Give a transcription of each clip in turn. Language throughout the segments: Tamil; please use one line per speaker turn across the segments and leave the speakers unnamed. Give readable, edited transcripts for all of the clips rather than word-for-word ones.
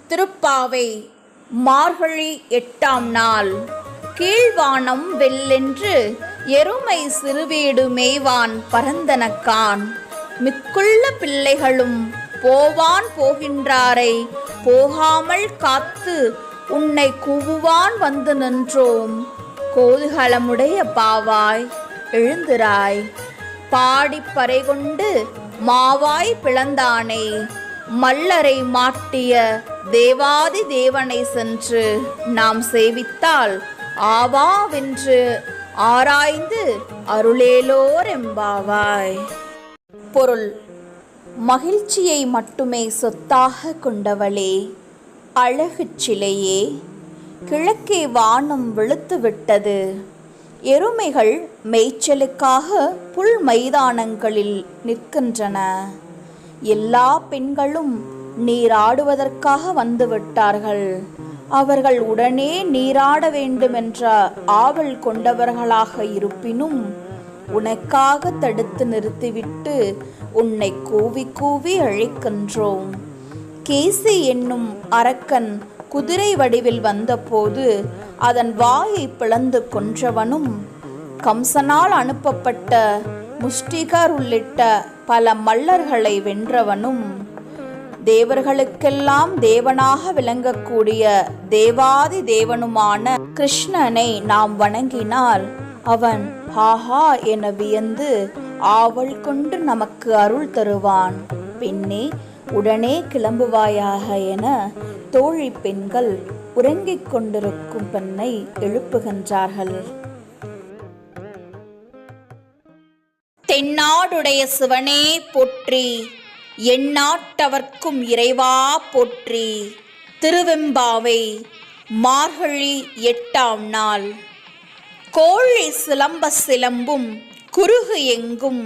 திருப்பாவை மார்கழி 8ஆம் நாள். கீழ்வானம் வெல்லென்று எருமை சிறுவீடு மேய்வான் பரந்தனக்கான். மிக்குள்ள பிள்ளைகளும் போவான் போகின்றாரை போகாமல் காத்து உன்னை கூவுவான் வந்து நின்றோம். கோதுகளமுடைய பாவாய் எழுந்திராய், பாடிப்பறை கொண்டு மாவாய் பிளந்தானே, மல்லரை மாட்டிய தேவாதி தேவனை சென்று நாம் சேவித்தால் ஆவாவென்று ஆராய்ந்து அருளேலோர் எம்பாவாய். பொருள்: மகிழ்ச்சியை மட்டுமே சொத்தாக கொண்டவளே, அழகு சிலையே, கிழக்கே வானம் வெளுத்துவிட்டது. எருமைகள் மேய்ச்சலுக்காக புல் மைதானங்களில் நிற்கின்றன. எல்லா பெண்களும் நீராடுவதற்காக வந்துவிட்டார்கள். அவர்கள் உடனே நீராட வேண்டுமென்ற ஆவல் கொண்டவர்களாக இருப்பினும் உனக்காக தடுத்து நிறுத்திவிட்டு உன்னை கூவி கூவி அழைக்கின்றோம். கேசி என்னும் அரக்கன் குதிரை வடிவில் வந்தபோது அதன் வாயை பிளந்து கொன்றவனும், கம்சனால் அனுப்பப்பட்ட முஷ்டிகர் உள்ளிட்ட பல மல்லர்களை வென்றவனும், தேவர்களுக்கெல்லாம் தேவனாக விளங்கக்கூடிய தேவாதி தேவனுமான கிருஷ்ணனை நாம் வணங்கினால் அவன் ஹாஹா என வியந்து ஆவல் கொண்டு நமக்கு அருள் தருவான். பெண்ணே, உடனே கிளம்புவாயாக என தோழி பெண்கள் உறங்கிக் கொண்டிருக்கும் பெண்ணை எழுப்புகின்றார்கள். தென்னாடுடைய சிவனே போற்றி, எந்நாட்டவர்க்கும் இறைவா போற்றி. திருவெம்பாவை மார்கழி 8ஆம் நாள். கோழி சிலம்ப சிலம்பும் குருகு எங்கும்,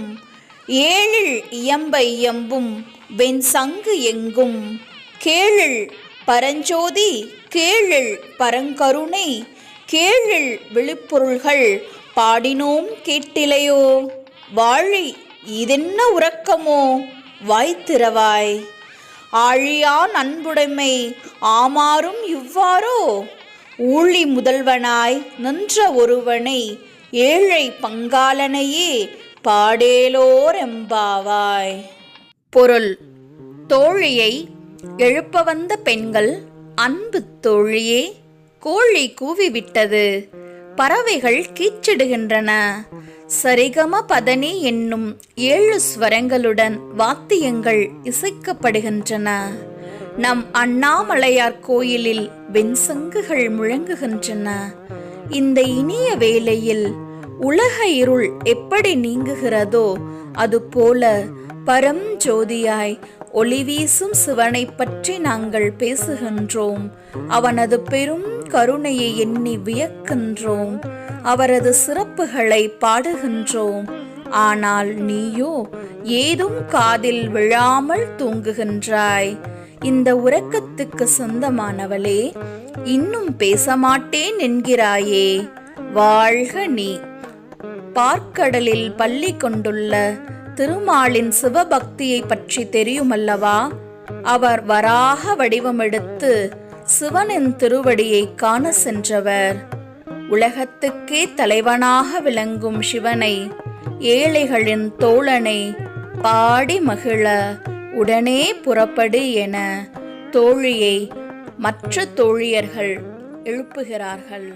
ஏழில் இயம்ப இயம்பும் வெண் சங்கு எங்கும், கேழில் பரஞ்சோதி கேழில் பரங்கருணை, கேழில் விழிப்பொருள்கள் பாடினோம் கேட்டிலையோ. வாழி இதென்ன உறக்கமோ வாய்த்திரவாய், ஆழியான் அன்புடைமை ஆமாறும் இவ்வாறோ. ஊழி முதல்வனாய் நின்ற ஒருவனை ஏழை பங்காளனையே பாடேலோர் எம்பாவாய். பொருள்: தோழியை எழுப்ப வந்த பெண்கள், அன்பு தோழியே, கோழி கூவிவிட்டது, பறவைகள் கீச்சிடுகின்றன, சரிகம பதனி என்னும் 7 ஸ்வரங்களுடன் வாத்தியங்கள் இசைக்கப்படுகின்றன. நம் அண்ணாமலையார் கோயிலில் வெண்சங்குகள் முழங்குகின்றன. இந்த இனிய வேளையில் உலக இருள் எப்படி நீங்குகிறதோ அதுபோல பரம் ஜோதியாய் ஒளி வீசும் சிவனை பற்றி நாங்கள் பேசுகின்றோம். அவனது பெரும் கருணையை எண்ணி வியக்கின்றோம். அவரது சிறப்புகளை பாடுகின்றோம். ஆனால் நீயோ ஏதும் காதில் விழாமல் தூங்குகின்றாய். இந்த உறக்கத்துக்கு சொந்தமானவளே, இன்னும் பேச மாட்டேன் என்கிறாயே. வாழ்க நீ. பார்க்கடலில் பள்ளி கொண்டுள்ள திருமாலின் சிவபக்தியை பற்றி தெரியுமல்லவா? அவர் வராக வடிவமெடுத்து சிவனின் திருவடியை காண சென்றவர். உலகத்துக்கே தலைவனாக விளங்கும் சிவனை, ஏழைகளின் தோழனை பாடி மகிழ உடனே புறப்படு என தோழியை மற்ற தோழியர்கள் எழுப்புகிறார்கள்.